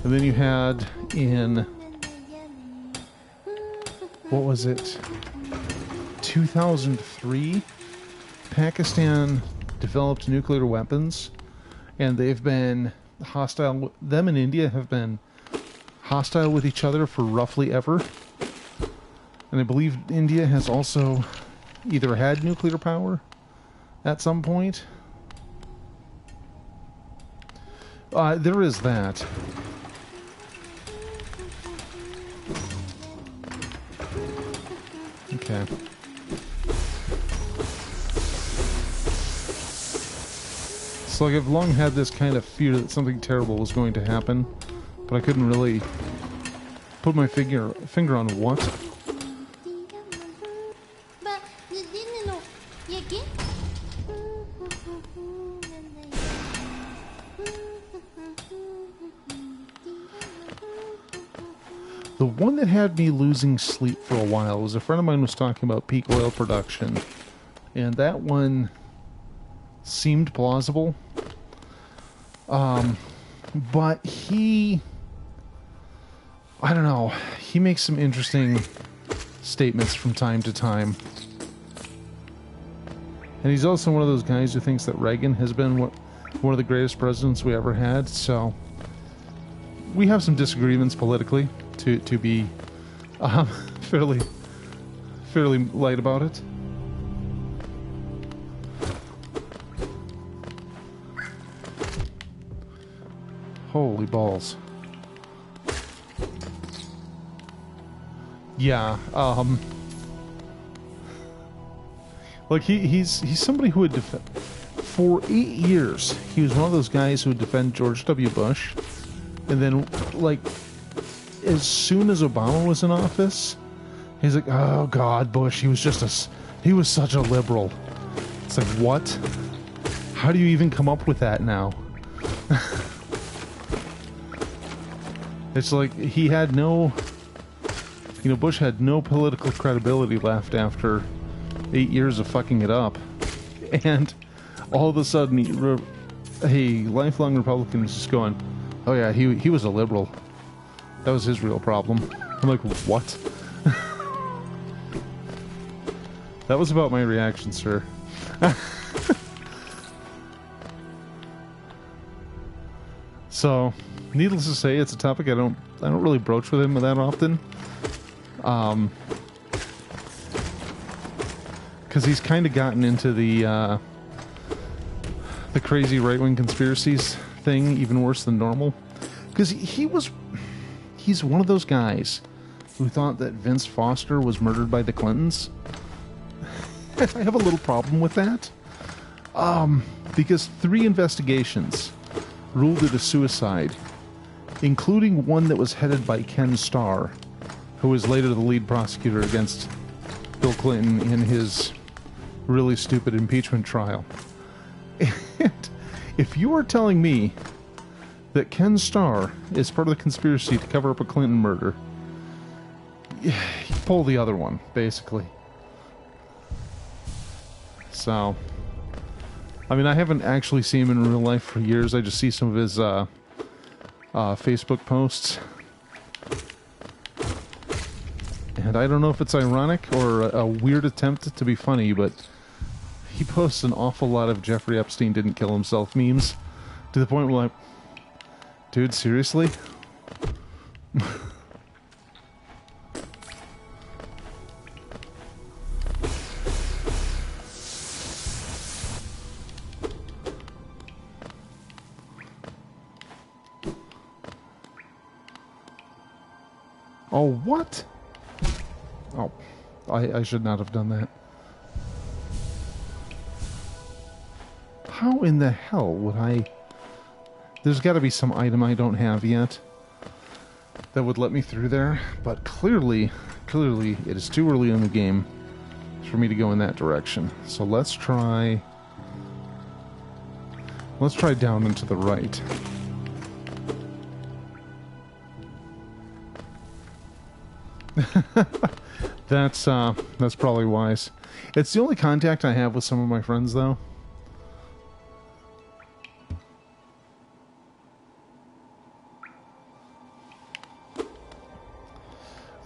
And then you had in, what was it, 2003, Pakistan developed nuclear weapons, and they've been hostile. Them and India have been hostile with each other for roughly ever. And I believe India has also either had nuclear power at some point. There is that. Okay. So like I've long had this kind of fear that something terrible was going to happen, but I couldn't really put my finger on what. The one that had me losing sleep for a while was a friend of mine was talking about peak oil production, and that one seemed plausible. But I don't know, he makes some interesting statements from time to time. And he's also one of those guys who thinks that Reagan has been one of the greatest presidents we ever had, so we have some disagreements politically, to be fairly light about it. Holy balls. Yeah, like he's somebody who would defend, for 8 years, he was one of those guys who would defend George W. Bush, and then, like, as soon as Obama was in office, he's like, oh God, Bush, he was such a liberal. It's like, what? How do you even come up with that now? It's like he had no, Bush had no political credibility left after 8 years of fucking it up. And all of a sudden, hey, lifelong Republicans just going, oh yeah, he was a liberal. That was his real problem. I'm like, what? That was about my reaction, sir. So, needless to say, it's a topic I don't really broach with him that often. Because he's kind of gotten into the crazy right-wing conspiracies thing even worse than normal. Because he's one of those guys who thought that Vince Foster was murdered by the Clintons. I have a little problem with that. Because 3 investigations ruled it a suicide, including one that was headed by Ken Starr, who was later the lead prosecutor against Bill Clinton in his really stupid impeachment trial. And if you are telling me that Ken Starr is part of the conspiracy to cover up a Clinton murder, you pull the other one, basically. So, I mean, I haven't actually seen him in real life for years. I just see some of his Facebook posts. And I don't know if it's ironic or a weird attempt to be funny, but he posts an awful lot of Jeffrey Epstein didn't kill himself memes, to the point where, like, dude, seriously? Oh, what? Oh, I should not have done that. How in the hell would I... There's got to be some item I don't have yet that would let me through there, but clearly it is too early in the game for me to go in that direction. So let's try down and to the right. That's probably wise. It's the only contact I have with some of my friends, though.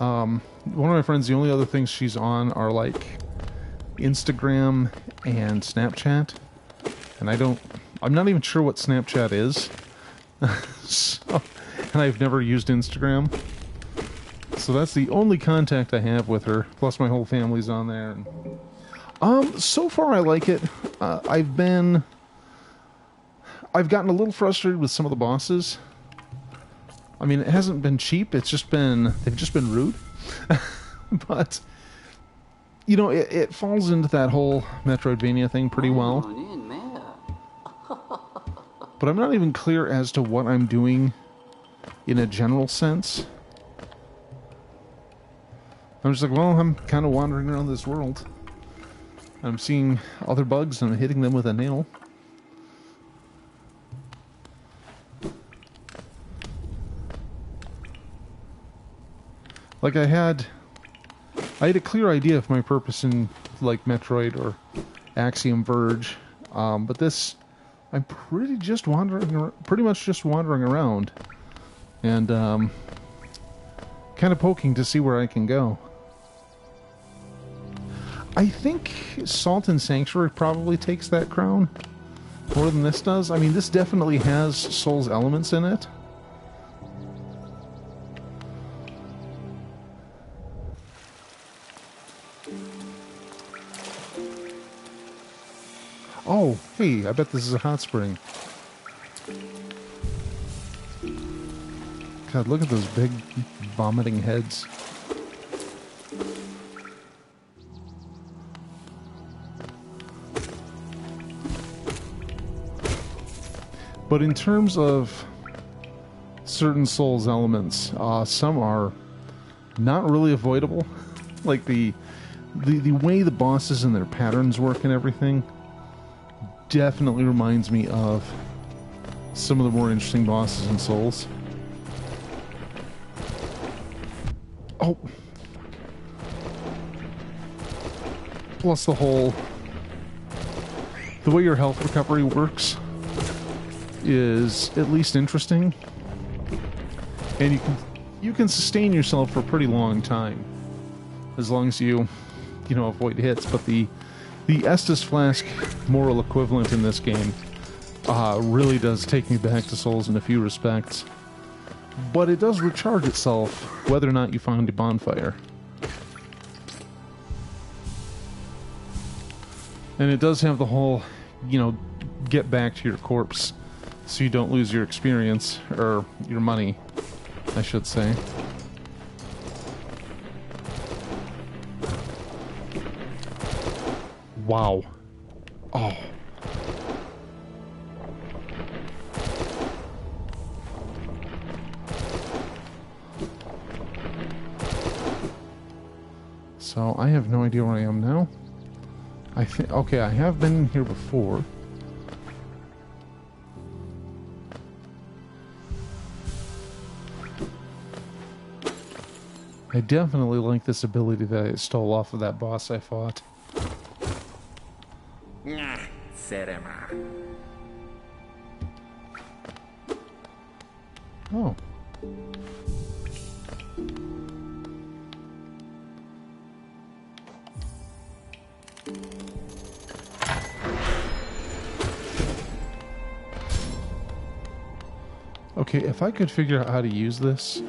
One of my friends, the only other things she's on are like Instagram and Snapchat. And I'm not even sure what Snapchat is. So, and I've never used Instagram. So that's the only contact I have with her. Plus my whole family's on there. And, so far I like it. I've gotten a little frustrated with some of the bosses. I mean, it hasn't been cheap. They've just been rude. But, you know, it falls into that whole Metroidvania thing pretty well. But I'm not even clear as to what I'm doing in a general sense. I'm just like, well, I'm kind of wandering around this world. I'm seeing other bugs and I'm hitting them with a nail. Like I had a clear idea of my purpose in like Metroid or Axiom Verge, but this I'm pretty much just wandering around and kind of poking to see where I can go. I think Salt and Sanctuary probably takes that crown more than this does. I mean, this definitely has Souls elements in it. Oh, hey, I bet this is a hot spring. God, look at those big vomiting heads. But in terms of certain Souls elements, some are not really avoidable. Like the way the bosses and their patterns work and everything definitely reminds me of some of the more interesting bosses in Souls. Oh. Plus the way your health recovery works is at least interesting. And you can sustain yourself for a pretty long time. As long as you avoid hits. But the Estus Flask moral equivalent in this game really does take me back to Souls in a few respects. But it does recharge itself whether or not you find a bonfire. And it does have the whole, get back to your corpse so you don't lose your experience, or your money, I should say. Wow. Oh. So, I have no idea where I am now. Okay, I have been here before. I definitely like this ability that I stole off of that boss I fought. Oh. Okay, if I could figure out how to use this.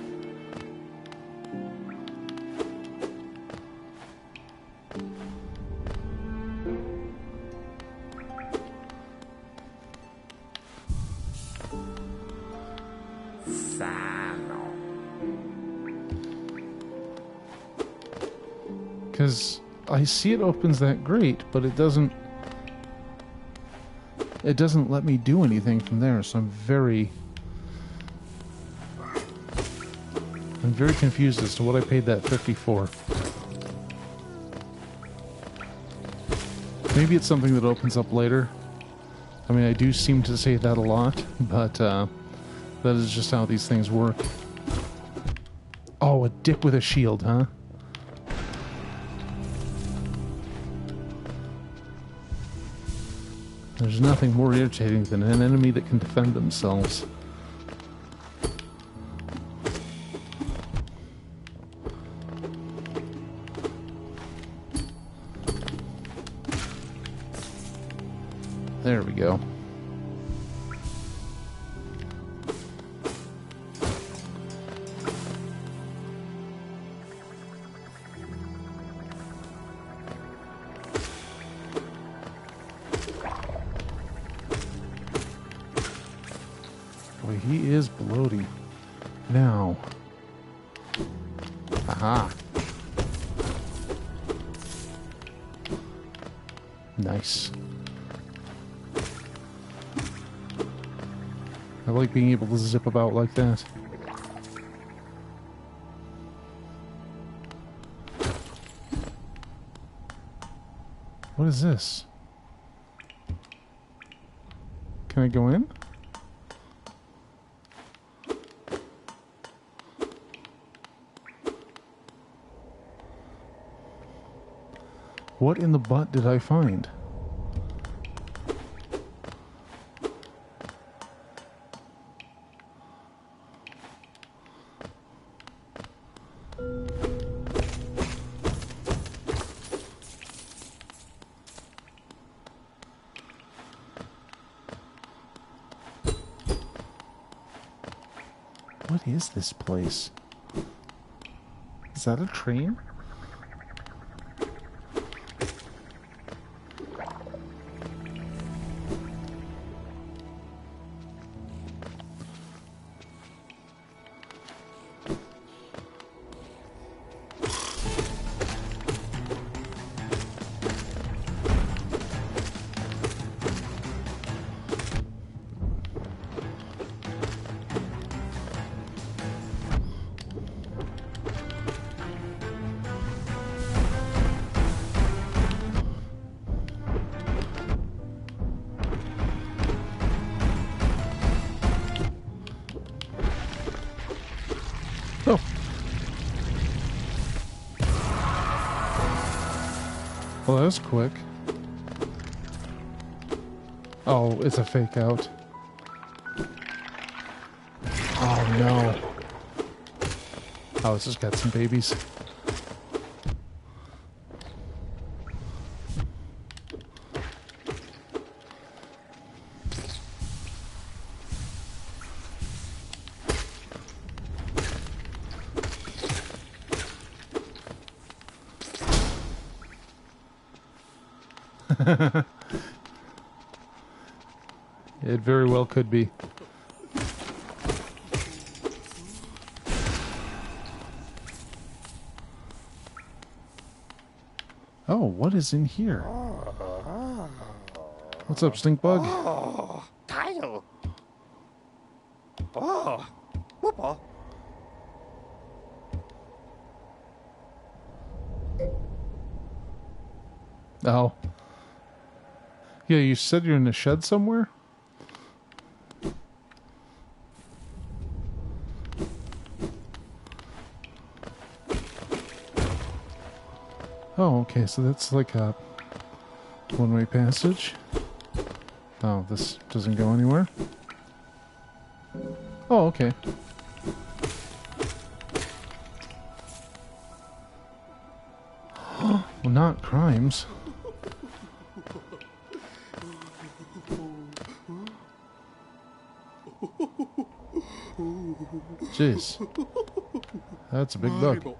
Because I see it opens that grate, but it doesn't let me do anything from there, so I'm very confused as to what I paid that 50 for. Maybe it's something that opens up later. I mean, I do seem to say that a lot, but that is just how these things work. Oh, a dick with a shield, huh? There's nothing more irritating than an enemy that can defend themselves. There we go. Boy, he is bloaty. Now. Aha. Nice. I like being able to zip about like that. What is this? Can I go in? What in the butt did I find? What is this place? Is that a train? Oh. Well, that was quick. Oh, it's a fake out. Oh, no. Oh, this has got some babies. It very well could be. Oh, what is in here? What's up, stink bug? Oh, Kyle. Oh, whoop. Oh. Yeah, you said you're in a shed somewhere? Oh, okay, so that's like a one-way passage. Oh, this doesn't go anywhere? Oh, okay. Well, not crimes. Jeez. That's a big bug.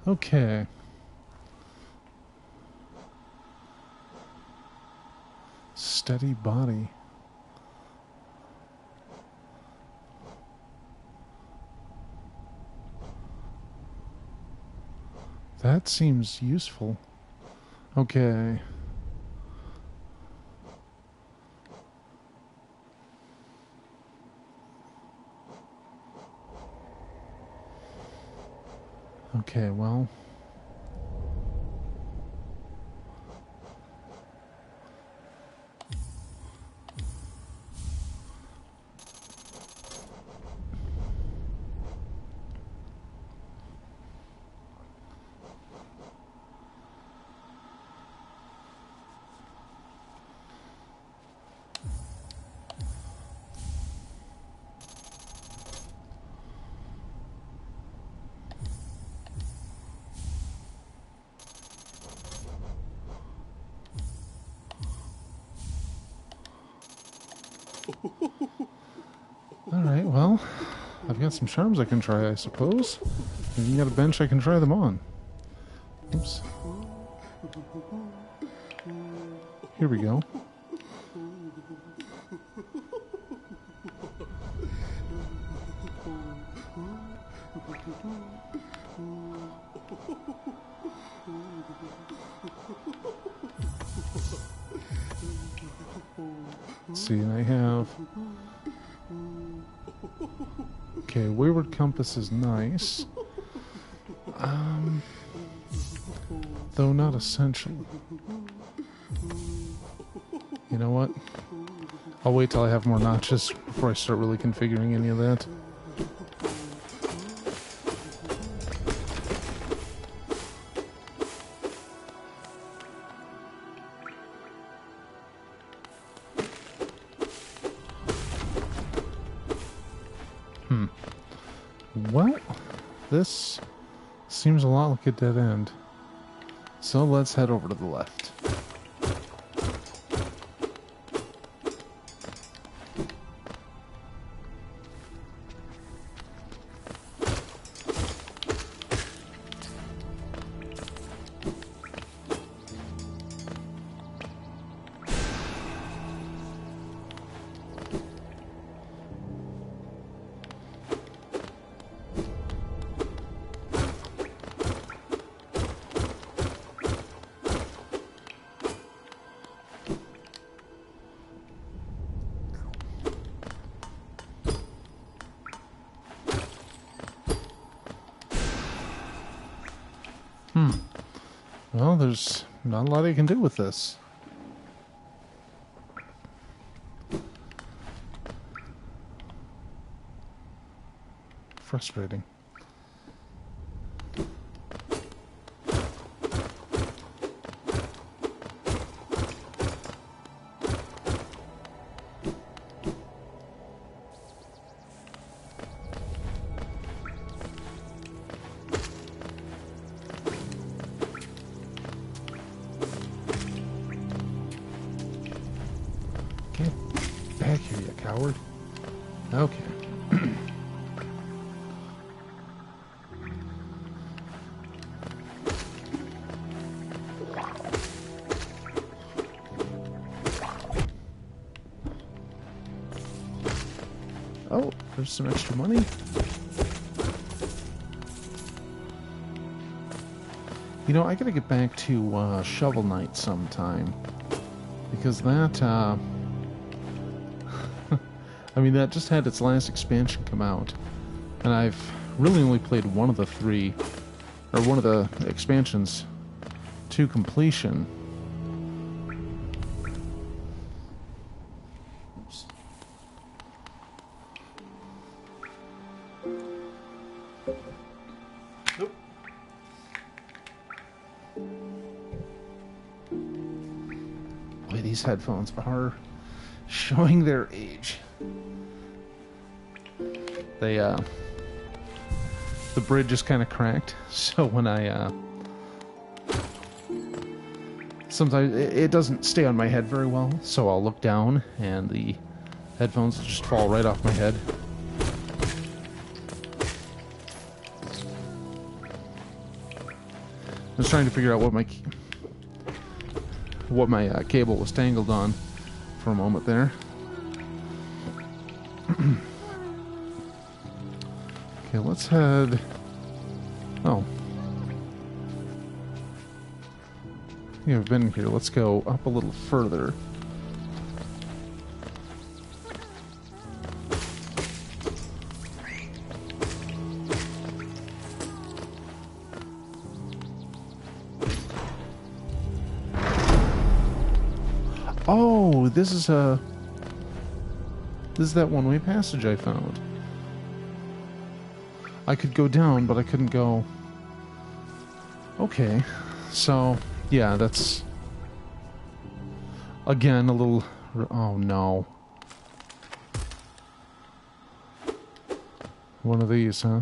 Okay. Steady body. That seems useful. Okay. Okay, well. Alright, well, I've got some charms I can try, I suppose. And you got a bench I can try them on. Oops. Here we go. Let's see, and I have... Okay, Wayward Compass is nice. Though not essential. You know what? I'll wait till I have more notches before I start really configuring any of that. Well, this seems a lot like a dead end. So let's head over to the left. Well, there's not a lot I can do with this. Frustrating. Get back here, you coward. Okay. Oh, there's some extra money. You know, I gotta get back to Shovel Knight sometime. Because that, I mean, that just had its last expansion come out. And I've really only played one of the three, or one of the expansions to completion. Oops. Nope. Boy, these headphones are showing their age. They, the bridge is kind of cracked, so when I, sometimes it doesn't stay on my head very well, so I'll look down and the headphones just fall right off my head. I was trying to figure out what my cable was tangled on for a moment there. Okay, let's head... Oh. I think I've been here. Let's go up a little further. Oh, this is that one-way passage I found. I could go down, but I couldn't go... Okay, so, yeah, that's... Again, a little... Oh, no. One of these, huh?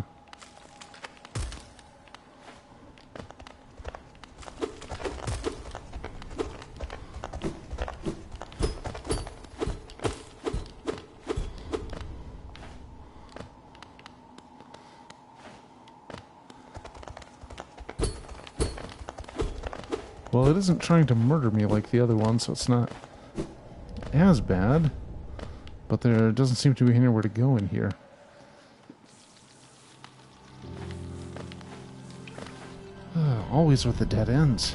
Well, it isn't trying to murder me like the other one, so it's not as bad. But there doesn't seem to be anywhere to go in here. Always with the dead ends.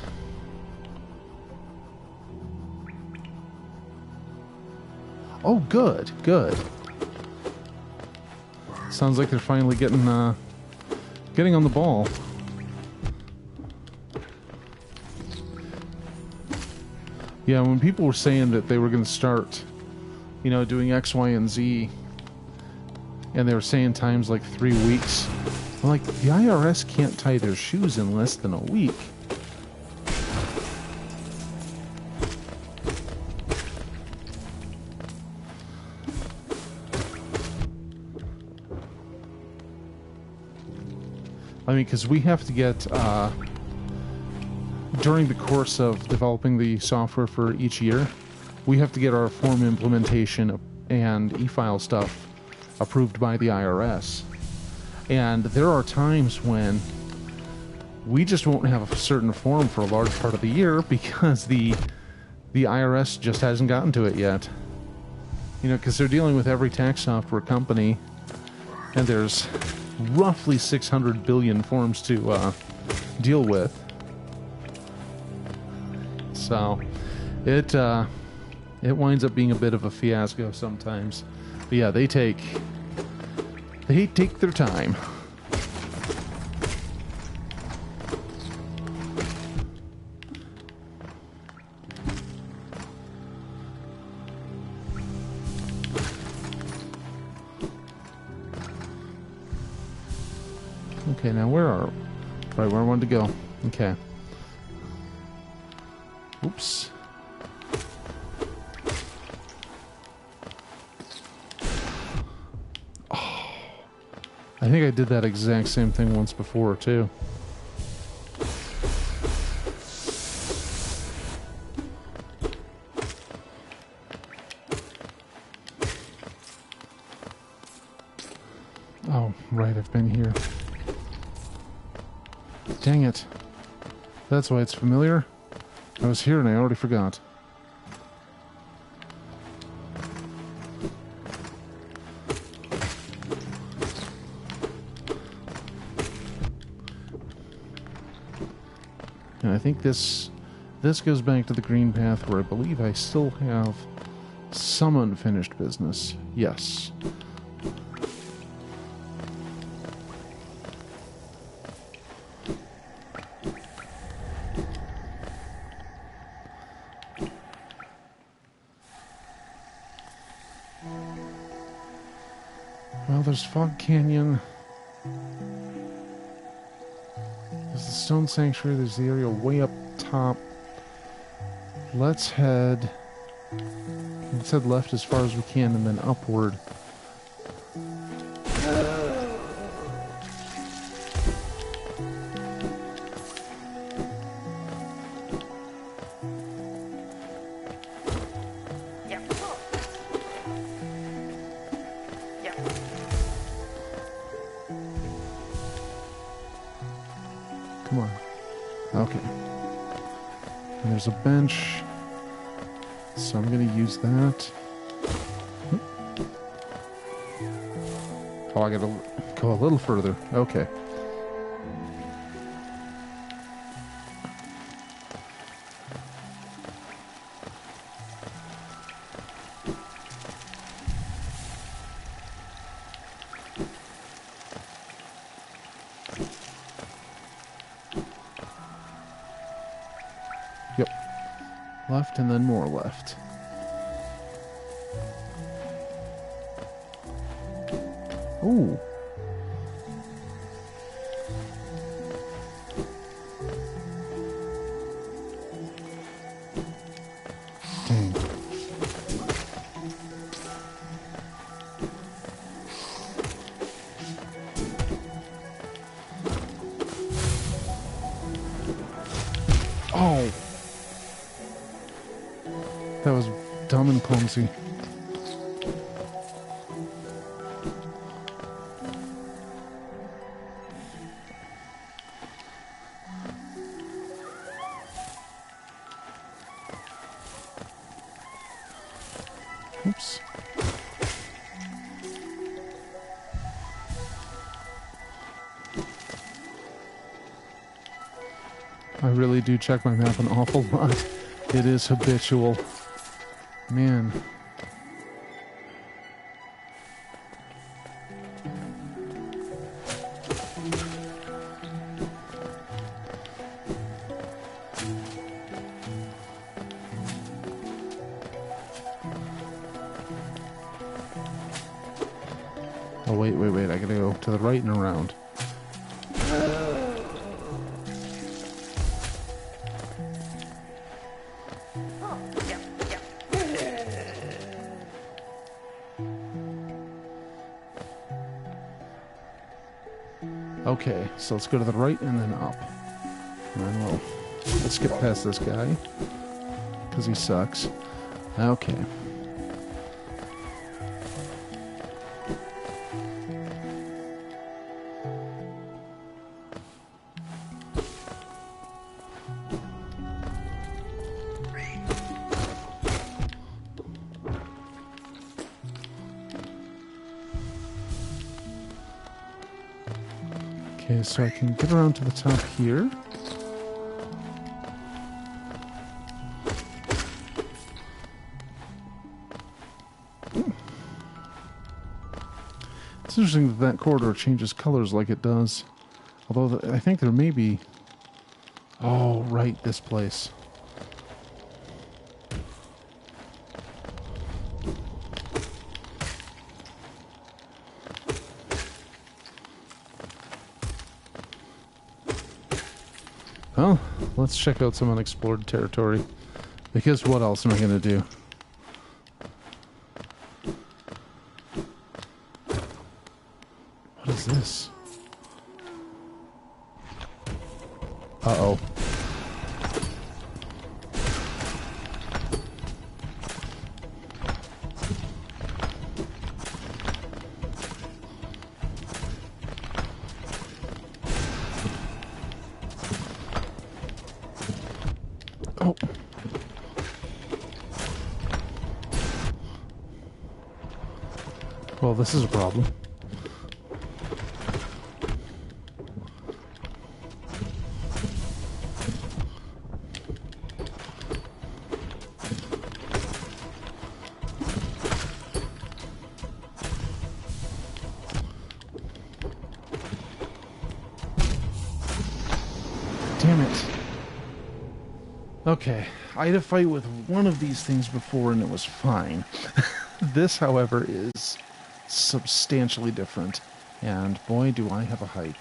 Oh, good, good. Sounds like they're finally getting on the ball. Yeah, when people were saying that they were going to start, you know, doing X, Y, and Z, and they were saying times like 3 weeks, I'm like, the IRS can't tie their shoes in less than a week. I mean, because we have to get, during the course of developing the software for each year, we have to get our form implementation and e-file stuff approved by the IRS. And there are times when we just won't have a certain form for a large part of the year because the IRS just hasn't gotten to it yet. You know, because they're dealing with every tax software company, and there's roughly 600 billion forms to deal with. So it winds up being a bit of a fiasco sometimes. But yeah, they take their time. Okay, now where I wanted to go. Okay. Oops. Oh, I think I did that exact same thing once before, too. Oh, right, I've been here. Dang it. That's why it's familiar. I was here and I already forgot. And I think this goes back to the green path where I believe I still have some unfinished business. Yes. Well, there's Fog Canyon. There's the Stone Sanctuary. There's the area way up top. Let's head left as far as we can and then upward. Come on. Okay. And there's a bench. So I'm going to use that. Oh, I got to go a little further. Okay. Yep. Left and then more left. Ooh. Dang. Oh. That was dumb and clumsy. I really do check my map an awful lot. It is habitual. Man. Oh, wait. I gotta go to the right and around. Okay, so let's go to the right and then up. And then let's skip past this guy, because he sucks. Okay. Okay, so I can get around to the top here. It's interesting that that corridor changes colors like it does. Although I think there may be... Oh, right, this place. Well, let's check out some unexplored territory. Because what else am I going to do? What is this? Uh-oh. Oh. Well, this is a problem. Damn it. Okay, I had a fight with one of these things before and it was fine. This, however, is substantially different. And boy, do I have a hike.